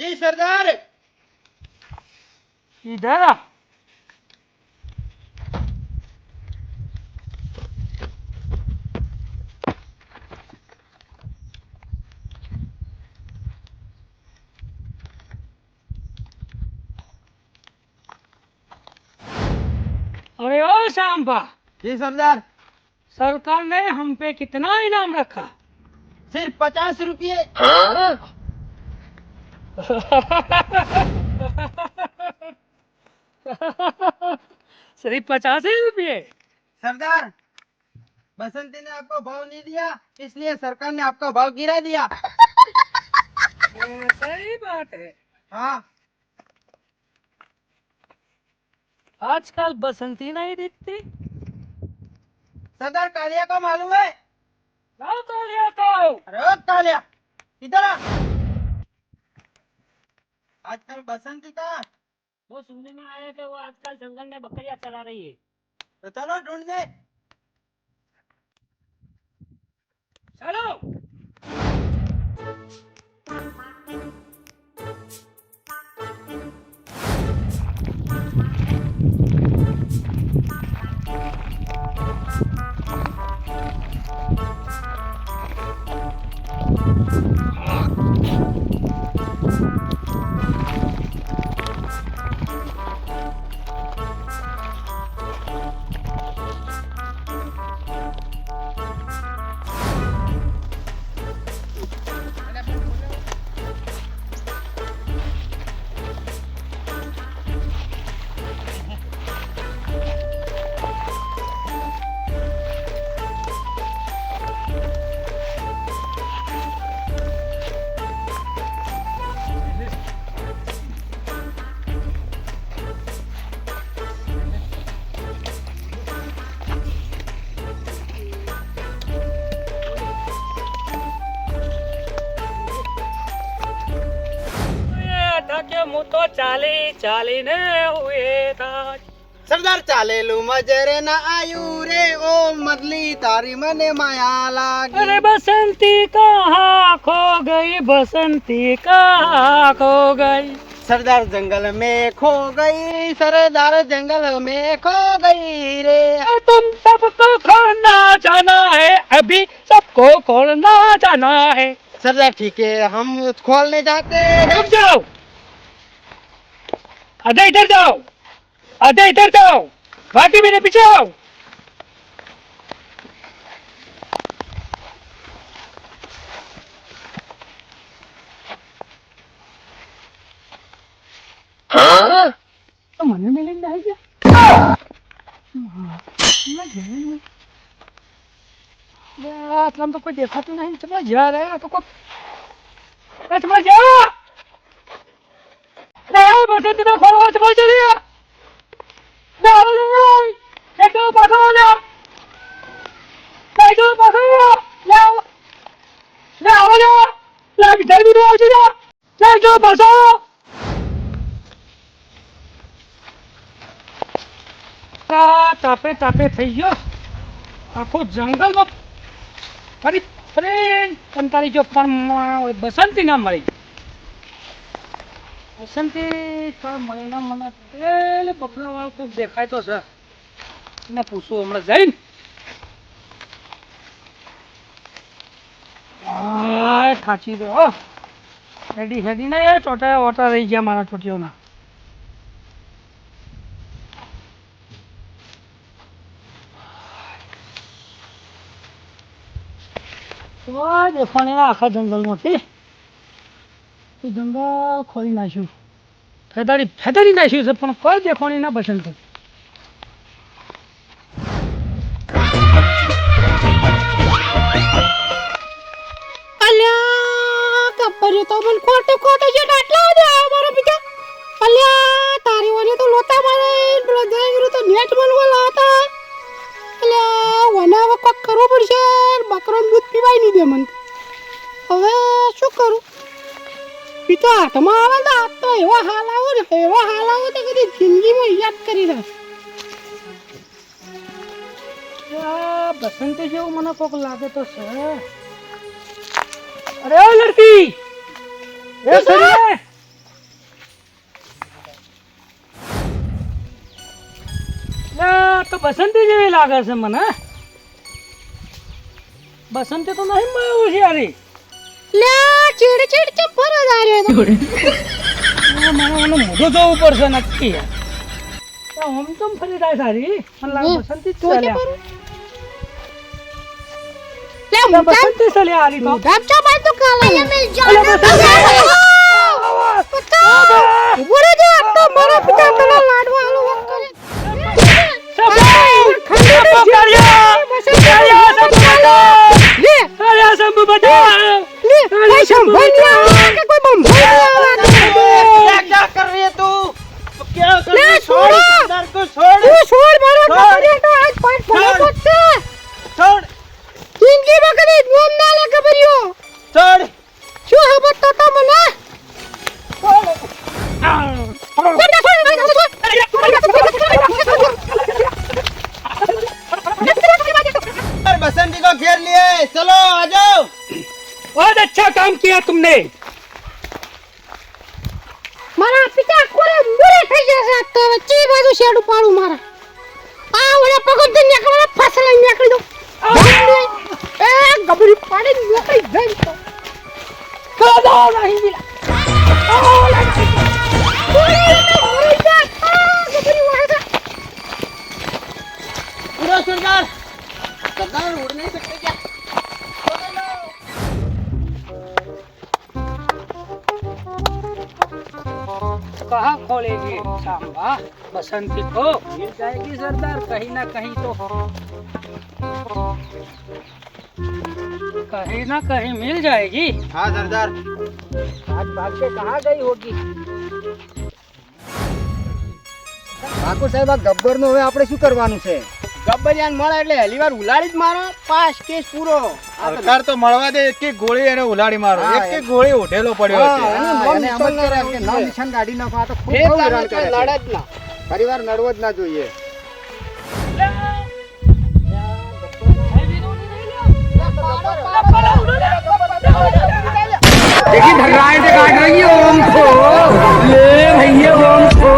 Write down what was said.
जी सरदार। इधर आ। अरे ओ सांबा, जी सरदार। सरकार ने हम पे कितना इनाम रखा? सिर्फ 50 रुपये। सिर्फ 50 ही रुपये? सरदार, बसंती ने आपको भाव नहीं दिया, इसलिए सरकार ने आपका भाव गिरा दिया। सही बात है। हाँ। आजकल बसंती नहीं दिखती। सरदार, कालिया को मालूम है? लाओ तो लिया तो। अरे ओ कालिया, इधर आ। आजकल बसंती कहाँ? वो सुनने में आया कि वो आजकल जंगल में बकरियां चला रही है। तो चलो ढूंढने। चलो। હું તો ચાલી ચાલીને હુએ તાજ. સરદાર, ચાલેલું મજરે ના આયુ રે, ઓ મદલી તારી મને માયા લાગી. अरे बसंती कहाँ खो गई, बसंती कहाँ खो गई. सरदार जंगल में खो गई, सरदार जंगल में खो गई रे। तुम सबको खोलना जाना है, अभी सबको खोलना जाना है. सरदार ठीक है, हम खोलने जाते हैं। रुक जाओ. आधे इधर जाओ, आधे इधर जाओ, बाकी मेरे पीछे आओ. तो મને મિલિંદ આવી ગયા. આટલામાં તો કોઈ દેખાતું નહીં. ચમા જ્યાં રહ્યા તો કોઈ ચમા જ્યાં બસંતી નો ખોલવા ચમા જઈએ. એકદમ પાછો લ્યો, એકદમ પાછો લ્યો, આવો લ્યો, જલ્દી નો આવજો લ્યો, એકદમ પાછો. તાપે તાપે થઈ ગયો આખો જંગલમાં ફરી ફરી કંટાળી ગયો, પણ બસંતી ના મળી. બસંતી મળી ના મને પેલે બકરા વાળો કોઈ દેખાય તો છે, એને પૂછું હમણાં જઈને. થાચી ગયો હેડી હેડી ને ચોટા વોટા રહી ગયા મારા ચોટીઓના. દેખવાની આખા જંગલમાંથી જંગલ ખોલી નાખ્યું, ફેદારી નાખ્યું છે, પણ કોઈ દેખવાની ના પસંદ. અલ્યા કપરી તો મને ખોટો ખોટો છે આટલા બધા મારા બીજા. અલ્યા તારી વને તો લોતા મારે પેલો દેવીરો તો નેટ બોલવા લાતા. અલ્યા વના વક કરવો પડશે, બકરાનું દૂધ પીવાય નહીં દે મને. હવે શું કરું? પીતો હાથમાં આવે ને હાથ તો એવા હાલ આવો ને, એવા હાલ આવો તો કદી જિંદગીમાં યાદ કરી દે. બસંતી જેવું મને કોક લાગે તો છે. અરે ઓ લડકી, એ સરી તો બસંતી જેવી લાગે છે મને. બસંતી તો નહીં મળે હોશિયારી. લે ચીડ ચીડ ચમ પર જ આ રહ્યો તો. મને મોઢું જોવું પડશે નક્કી. આમ તો ફરી જાય સારી. મને લાગે બસંતી જ તો કે ચાલ્યા. લે મુકામ બસંતી ચાલ્યા હારી તો. મુકામ ચા બાદ તો કાલા મિલ અલા, બસંતી! ઉભો રહે તો મારા પિતા પેલા લાડવા હાલો વાત કરે. क्या कर रही है तू क्या कर रही है छोड़ सरदार को छोड़ છોડ મારો ખબરિયો તો આજ પાંચ પડે છે. छोड़ જિંદગી બકરી નોમ ના લે ખબરિયો. छोड़ શું હબત તો મને बसंती को घेर लिए चलो आ जाओ बहुत अच्छा काम किया तुमने. મારા પિતા કોરે મુરે થઈ જશે તો ચી બાજુ શેડું પાડું મારા આ ઓલા પગોદ નીકળવા ફસલ નીકળી દો એ ગબરી પાડી નીકળી જઈ તો કદો નહીં મિલા ઓલા ગબરી વાહા उड़ो सरदार सरदार उड़ नहीं सकते क्या कहाँ खोलेगी सांबा? बसंती को मिल जाएगी सरदार कहीं ना कहीं तो. कहीं ना कहीं मिल जाएगी. हाँ सरदार आज भाग के कहाँ गई होगी? ઠાકોર સાહેબ આ ગબ્બર નું હવે આપણે શું કરવાનું છે ગબ્બરિયાન મળે એટલે હલીવાર ઉલાડી જ મારો પાસ કેસ પૂરો સરકાર તો મળવા દે એક ગોળી એને ઉલાડી મારો હા, એક ગોળી ઉઢેલો પડ્યો છે નામ નિશાન ગાડી નાખો આ તો ખૂબ હેરાન કરે છે લડે જ ના પરિવાર નડવો જ ના જોઈએ देखिए भगवान से काट रही है ओम को ले भैया ओम को